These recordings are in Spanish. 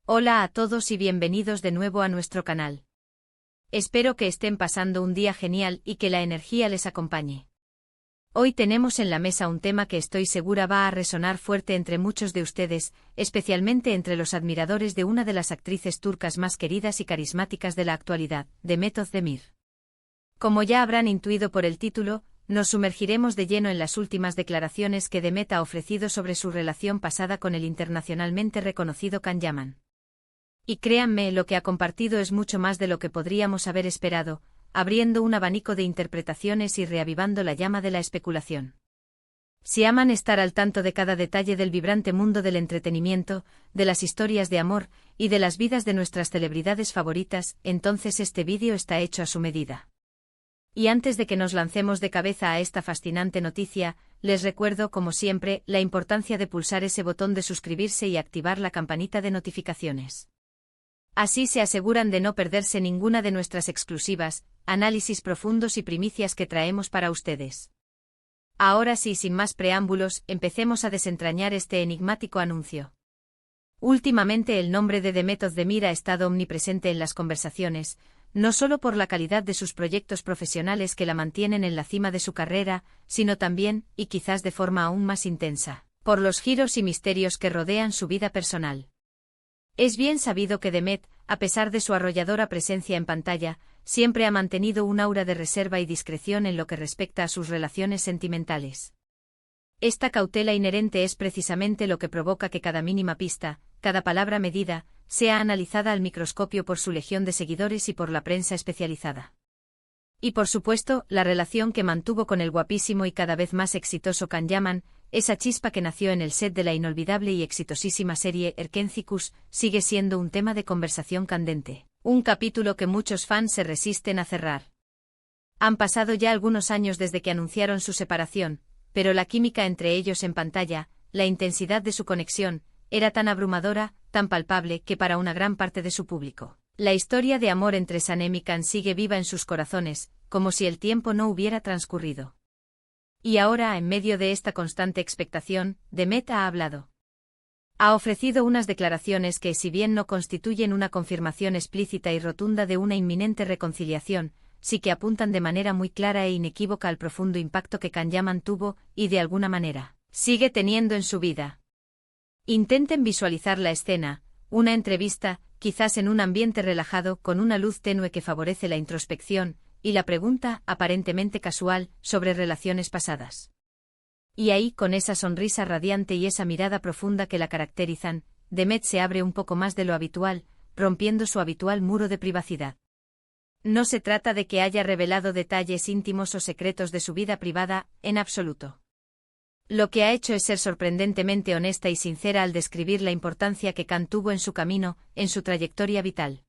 Hola a todos y bienvenidos de nuevo a nuestro canal. Espero que estén pasando un día genial y que la energía les acompañe. Hoy tenemos en la mesa un tema que estoy segura va a resonar fuerte entre muchos de ustedes, especialmente entre los admiradores de una de las actrices turcas más queridas y carismáticas de la actualidad, Demet Özdemir. Como ya habrán intuido por el título, nos sumergiremos de lleno en las últimas declaraciones que Demet ha ofrecido sobre su relación pasada con el internacionalmente reconocido Can Yaman. Y créanme, lo que ha compartido es mucho más de lo que podríamos haber esperado, abriendo un abanico de interpretaciones y reavivando la llama de la especulación. Si aman estar al tanto de cada detalle del vibrante mundo del entretenimiento, de las historias de amor y de las vidas de nuestras celebridades favoritas, entonces este vídeo está hecho a su medida. Y antes de que nos lancemos de cabeza a esta fascinante noticia, les recuerdo, como siempre, la importancia de pulsar ese botón de suscribirse y activar la campanita de notificaciones. Así se aseguran de no perderse ninguna de nuestras exclusivas, análisis profundos y primicias que traemos para ustedes. Ahora sí, sin más preámbulos, empecemos a desentrañar este enigmático anuncio. Últimamente el nombre de Demet Özdemir ha estado omnipresente en las conversaciones, no solo por la calidad de sus proyectos profesionales que la mantienen en la cima de su carrera, sino también, y quizás de forma aún más intensa, por los giros y misterios que rodean su vida personal. Es bien sabido que Demet, a pesar de su arrolladora presencia en pantalla, siempre ha mantenido un aura de reserva y discreción en lo que respecta a sus relaciones sentimentales. Esta cautela inherente es precisamente lo que provoca que cada mínima pista, cada palabra medida, sea analizada al microscopio por su legión de seguidores y por la prensa especializada. Y por supuesto, la relación que mantuvo con el guapísimo y cada vez más exitoso Can Yaman, esa chispa que nació en el set de la inolvidable y exitosísima serie Erkenzicus, sigue siendo un tema de conversación candente, un capítulo que muchos fans se resisten a cerrar. Han pasado ya algunos años desde que anunciaron su separación, pero la química entre ellos en pantalla, la intensidad de su conexión, era tan abrumadora, tan palpable que para una gran parte de su público, la historia de amor entre Sanem y Can sigue viva en sus corazones, como si el tiempo no hubiera transcurrido. Y ahora, en medio de esta constante expectación, Demet ha hablado. Ha ofrecido unas declaraciones que, si bien no constituyen una confirmación explícita y rotunda de una inminente reconciliación, sí que apuntan de manera muy clara e inequívoca al profundo impacto que Can Yaman tuvo, y de alguna manera, sigue teniendo en su vida. Intenten visualizar la escena, una entrevista, quizás en un ambiente relajado con una luz tenue que favorece la introspección, y la pregunta, aparentemente casual, sobre relaciones pasadas. Y ahí, con esa sonrisa radiante y esa mirada profunda que la caracterizan, Demet se abre un poco más de lo habitual, rompiendo su habitual muro de privacidad. No se trata de que haya revelado detalles íntimos o secretos de su vida privada, en absoluto. Lo que ha hecho es ser sorprendentemente honesta y sincera al describir la importancia que Can tuvo en su camino, en su trayectoria vital.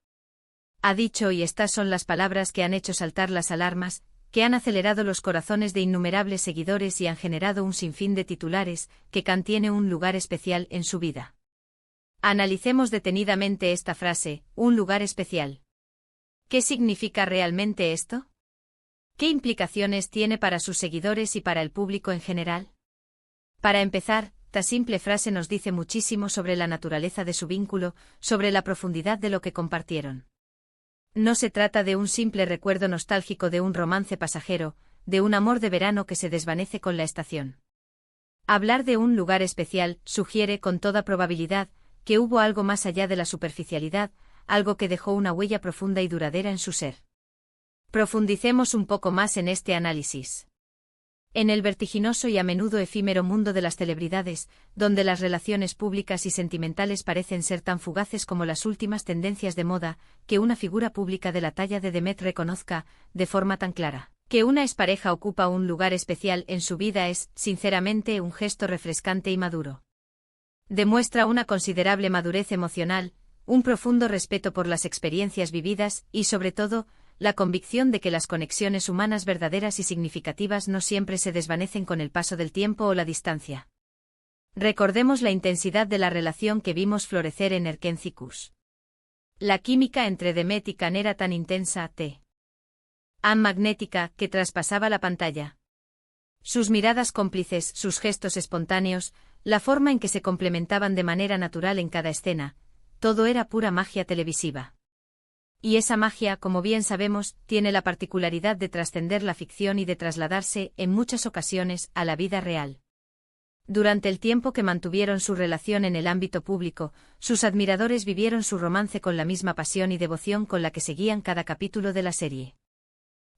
Ha dicho, y estas son las palabras que han hecho saltar las alarmas, que han acelerado los corazones de innumerables seguidores y han generado un sinfín de titulares, que Can tiene un lugar especial en su vida. Analicemos detenidamente esta frase, un lugar especial. ¿Qué significa realmente esto? ¿Qué implicaciones tiene para sus seguidores y para el público en general? Para empezar, esta simple frase nos dice muchísimo sobre la naturaleza de su vínculo, sobre la profundidad de lo que compartieron. No se trata de un simple recuerdo nostálgico de un romance pasajero, de un amor de verano que se desvanece con la estación. Hablar de un lugar especial sugiere con toda probabilidad que hubo algo más allá de la superficialidad, algo que dejó una huella profunda y duradera en su ser. Profundicemos un poco más en este análisis. En el vertiginoso y a menudo efímero mundo de las celebridades, donde las relaciones públicas y sentimentales parecen ser tan fugaces como las últimas tendencias de moda, que una figura pública de la talla de Demet reconozca, de forma tan clara, que una expareja ocupa un lugar especial en su vida es, sinceramente, un gesto refrescante y maduro. Demuestra una considerable madurez emocional, un profundo respeto por las experiencias vividas y, sobre todo, la convicción de que las conexiones humanas verdaderas y significativas no siempre se desvanecen con el paso del tiempo o la distancia. Recordemos la intensidad de la relación que vimos florecer en Erkenzicus. La química entre Demet y Can era tan intensa, tan magnética, que traspasaba la pantalla. Sus miradas cómplices, sus gestos espontáneos, la forma en que se complementaban de manera natural en cada escena, todo era pura magia televisiva. Y esa magia, como bien sabemos, tiene la particularidad de trascender la ficción y de trasladarse, en muchas ocasiones, a la vida real. Durante el tiempo que mantuvieron su relación en el ámbito público, sus admiradores vivieron su romance con la misma pasión y devoción con la que seguían cada capítulo de la serie.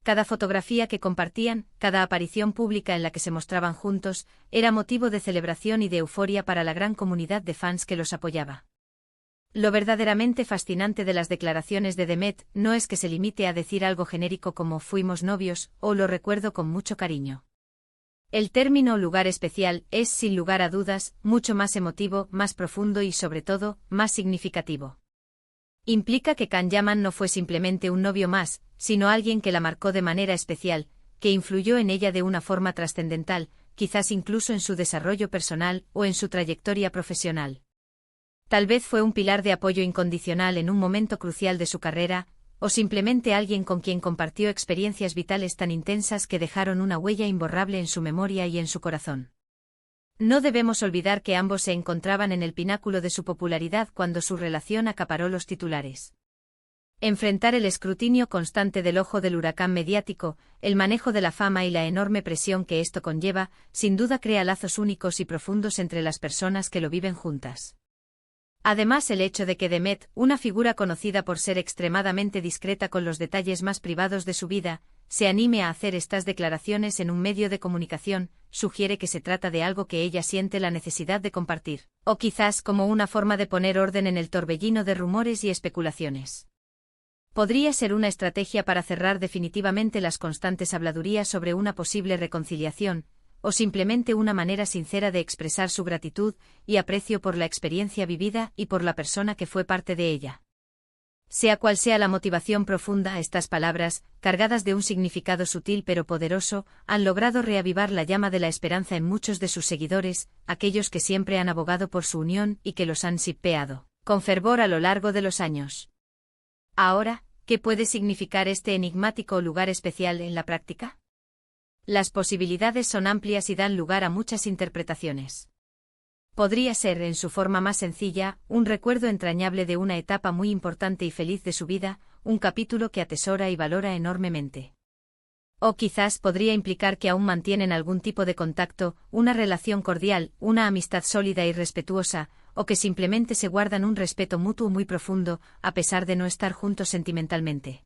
Cada fotografía que compartían, cada aparición pública en la que se mostraban juntos, era motivo de celebración y de euforia para la gran comunidad de fans que los apoyaba. Lo verdaderamente fascinante de las declaraciones de Demet no es que se limite a decir algo genérico como «fuimos novios» o «lo recuerdo con mucho cariño». El término lugar especial es, sin lugar a dudas, mucho más emotivo, más profundo y, sobre todo, más significativo. Implica que Can Yaman no fue simplemente un novio más, sino alguien que la marcó de manera especial, que influyó en ella de una forma trascendental, quizás incluso en su desarrollo personal o en su trayectoria profesional. Tal vez fue un pilar de apoyo incondicional en un momento crucial de su carrera, o simplemente alguien con quien compartió experiencias vitales tan intensas que dejaron una huella imborrable en su memoria y en su corazón. No debemos olvidar que ambos se encontraban en el pináculo de su popularidad cuando su relación acaparó los titulares. Enfrentar el escrutinio constante del ojo del huracán mediático, el manejo de la fama y la enorme presión que esto conlleva, sin duda crea lazos únicos y profundos entre las personas que lo viven juntas. Además, el hecho de que Demet, una figura conocida por ser extremadamente discreta con los detalles más privados de su vida, se anime a hacer estas declaraciones en un medio de comunicación, sugiere que se trata de algo que ella siente la necesidad de compartir, o quizás como una forma de poner orden en el torbellino de rumores y especulaciones. Podría ser una estrategia para cerrar definitivamente las constantes habladurías sobre una posible reconciliación, o simplemente una manera sincera de expresar su gratitud y aprecio por la experiencia vivida y por la persona que fue parte de ella. Sea cual sea la motivación profunda, estas palabras, cargadas de un significado sutil pero poderoso, han logrado reavivar la llama de la esperanza en muchos de sus seguidores, aquellos que siempre han abogado por su unión y que los han shippeado con fervor a lo largo de los años. Ahora, ¿qué puede significar este enigmático lugar especial en la práctica? Las posibilidades son amplias y dan lugar a muchas interpretaciones. Podría ser, en su forma más sencilla, un recuerdo entrañable de una etapa muy importante y feliz de su vida, un capítulo que atesora y valora enormemente. O quizás podría implicar que aún mantienen algún tipo de contacto, una relación cordial, una amistad sólida y respetuosa, o que simplemente se guardan un respeto mutuo muy profundo, a pesar de no estar juntos sentimentalmente.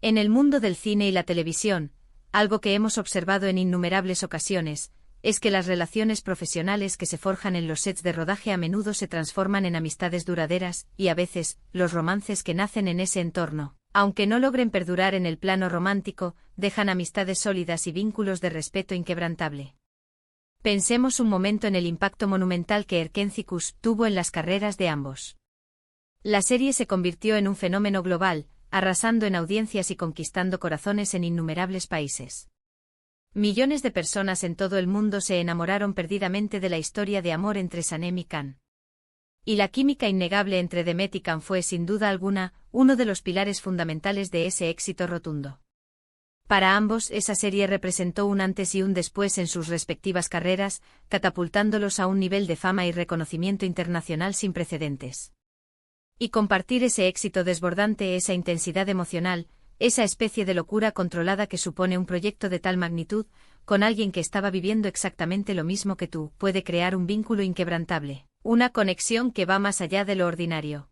En el mundo del cine y la televisión, algo que hemos observado en innumerables ocasiones, es que las relaciones profesionales que se forjan en los sets de rodaje a menudo se transforman en amistades duraderas, y a veces, los romances que nacen en ese entorno, aunque no logren perdurar en el plano romántico, dejan amistades sólidas y vínculos de respeto inquebrantable. Pensemos un momento en el impacto monumental que Erkenci Kuş tuvo en las carreras de ambos. La serie se convirtió en un fenómeno global, arrasando en audiencias y conquistando corazones en innumerables países. Millones de personas en todo el mundo se enamoraron perdidamente de la historia de amor entre Sanem y Can. Y la química innegable entre Demet y Can fue sin duda alguna uno de los pilares fundamentales de ese éxito rotundo. Para ambos, esa serie representó un antes y un después en sus respectivas carreras, catapultándolos a un nivel de fama y reconocimiento internacional sin precedentes. Y compartir ese éxito desbordante, esa intensidad emocional, esa especie de locura controlada que supone un proyecto de tal magnitud, con alguien que estaba viviendo exactamente lo mismo que tú, puede crear un vínculo inquebrantable, una conexión que va más allá de lo ordinario.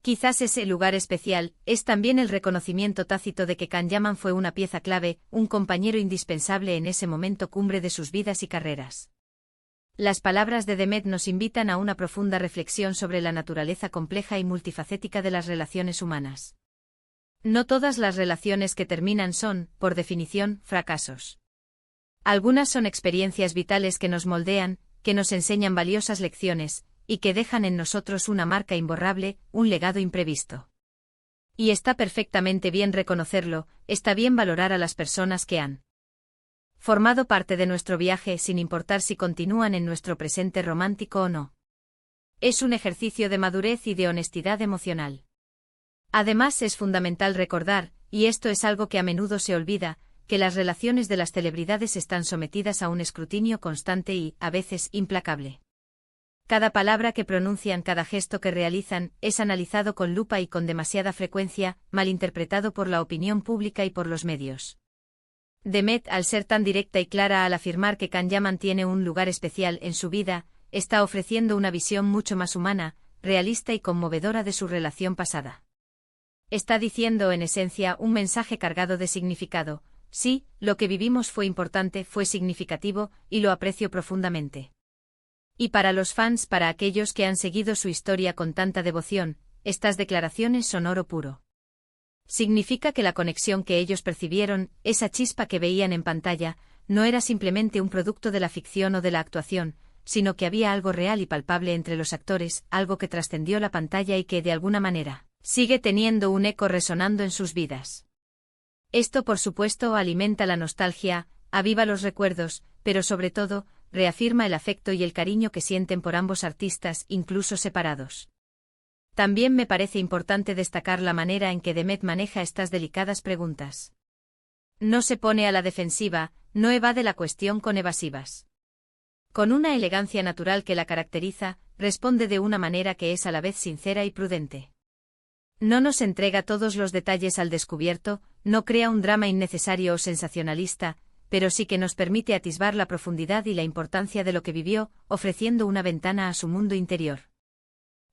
Quizás ese lugar especial es también el reconocimiento tácito de que Can Yaman fue una pieza clave, un compañero indispensable en ese momento cumbre de sus vidas y carreras. Las palabras de Demet nos invitan a una profunda reflexión sobre la naturaleza compleja y multifacética de las relaciones humanas. No todas las relaciones que terminan son, por definición, fracasos. Algunas son experiencias vitales que nos moldean, que nos enseñan valiosas lecciones, y que dejan en nosotros una marca imborrable, un legado imprevisto. Y está perfectamente bien reconocerlo, está bien valorar a las personas que han formado parte de nuestro viaje sin importar si continúan en nuestro presente romántico o no. Es un ejercicio de madurez y de honestidad emocional. Además, es fundamental recordar, y esto es algo que a menudo se olvida, que las relaciones de las celebridades están sometidas a un escrutinio constante y, a veces, implacable. Cada palabra que pronuncian, cada gesto que realizan, es analizado con lupa y con demasiada frecuencia, malinterpretado por la opinión pública y por los medios. Demet, al ser tan directa y clara al afirmar que Kanyaman tiene un lugar especial en su vida, está ofreciendo una visión mucho más humana, realista y conmovedora de su relación pasada. Está diciendo en esencia un mensaje cargado de significado: sí, lo que vivimos fue importante, fue significativo, y lo aprecio profundamente. Y para los fans, para aquellos que han seguido su historia con tanta devoción, estas declaraciones son oro puro. Significa que la conexión que ellos percibieron, esa chispa que veían en pantalla, no era simplemente un producto de la ficción o de la actuación, sino que había algo real y palpable entre los actores, algo que trascendió la pantalla y que, de alguna manera, sigue teniendo un eco resonando en sus vidas. Esto, por supuesto, alimenta la nostalgia, aviva los recuerdos, pero sobre todo, reafirma el afecto y el cariño que sienten por ambos artistas, incluso separados. También me parece importante destacar la manera en que Demet maneja estas delicadas preguntas. No se pone a la defensiva, no evade la cuestión con evasivas. Con una elegancia natural que la caracteriza, responde de una manera que es a la vez sincera y prudente. No nos entrega todos los detalles al descubierto, no crea un drama innecesario o sensacionalista, pero sí que nos permite atisbar la profundidad y la importancia de lo que vivió, ofreciendo una ventana a su mundo interior.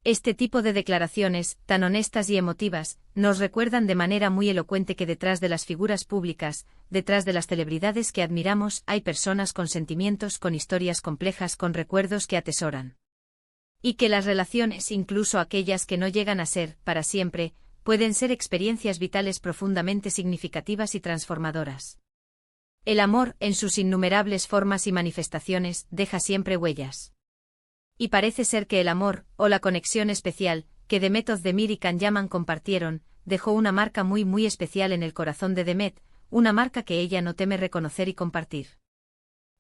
Este tipo de declaraciones, tan honestas y emotivas, nos recuerdan de manera muy elocuente que detrás de las figuras públicas, detrás de las celebridades que admiramos, hay personas con sentimientos, con historias complejas, con recuerdos que atesoran. Y que las relaciones, incluso aquellas que no llegan a ser, para siempre, pueden ser experiencias vitales profundamente significativas y transformadoras. El amor, en sus innumerables formas y manifestaciones, deja siempre huellas. Y parece ser que el amor, o la conexión especial, que Demet Özdemir y Kanyaman compartieron, dejó una marca muy muy especial en el corazón de Demet, una marca que ella no teme reconocer y compartir.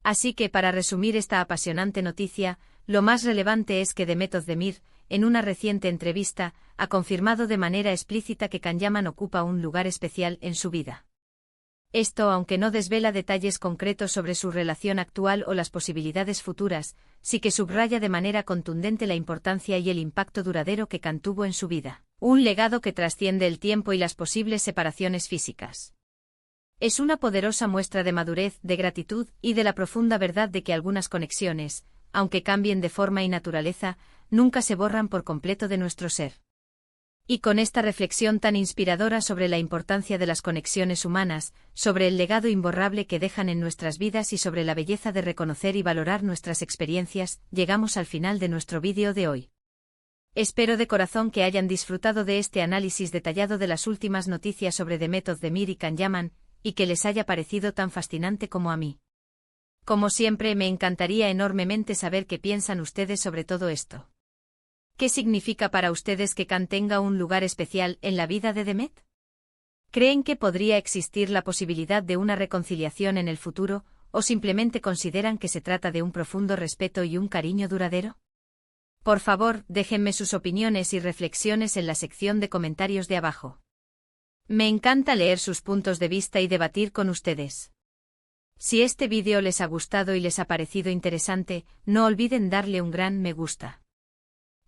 Así que, para resumir esta apasionante noticia, lo más relevante es que Demet Özdemir, en una reciente entrevista, ha confirmado de manera explícita que Kanyaman ocupa un lugar especial en su vida. Esto, aunque no desvela detalles concretos sobre su relación actual o las posibilidades futuras, sí que subraya de manera contundente la importancia y el impacto duradero que Kan tuvo en su vida, un legado que trasciende el tiempo y las posibles separaciones físicas. Es una poderosa muestra de madurez, de gratitud y de la profunda verdad de que algunas conexiones, aunque cambien de forma y naturaleza, nunca se borran por completo de nuestro ser. Y con esta reflexión tan inspiradora sobre la importancia de las conexiones humanas, sobre el legado imborrable que dejan en nuestras vidas y sobre la belleza de reconocer y valorar nuestras experiencias, llegamos al final de nuestro vídeo de hoy. Espero de corazón que hayan disfrutado de este análisis detallado de las últimas noticias sobre Demet Özdemir y Kanyaman, y que les haya parecido tan fascinante como a mí. Como siempre, me encantaría enormemente saber qué piensan ustedes sobre todo esto. ¿Qué significa para ustedes que Kan tenga un lugar especial en la vida de Demet? ¿Creen que podría existir la posibilidad de una reconciliación en el futuro, o simplemente consideran que se trata de un profundo respeto y un cariño duradero? Por favor, déjenme sus opiniones y reflexiones en la sección de comentarios de abajo. Me encanta leer sus puntos de vista y debatir con ustedes. Si este vídeo les ha gustado y les ha parecido interesante, no olviden darle un gran me gusta.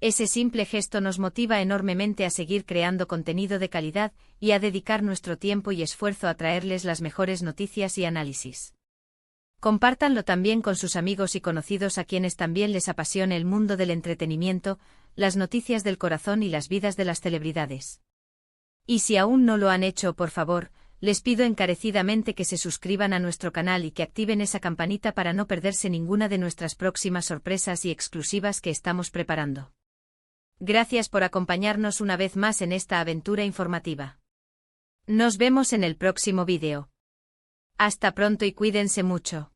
Ese simple gesto nos motiva enormemente a seguir creando contenido de calidad y a dedicar nuestro tiempo y esfuerzo a traerles las mejores noticias y análisis. Compártanlo también con sus amigos y conocidos a quienes también les apasione el mundo del entretenimiento, las noticias del corazón y las vidas de las celebridades. Y si aún no lo han hecho, por favor, les pido encarecidamente que se suscriban a nuestro canal y que activen esa campanita para no perderse ninguna de nuestras próximas sorpresas y exclusivas que estamos preparando. Gracias por acompañarnos una vez más en esta aventura informativa. Nos vemos en el próximo vídeo. Hasta pronto y cuídense mucho.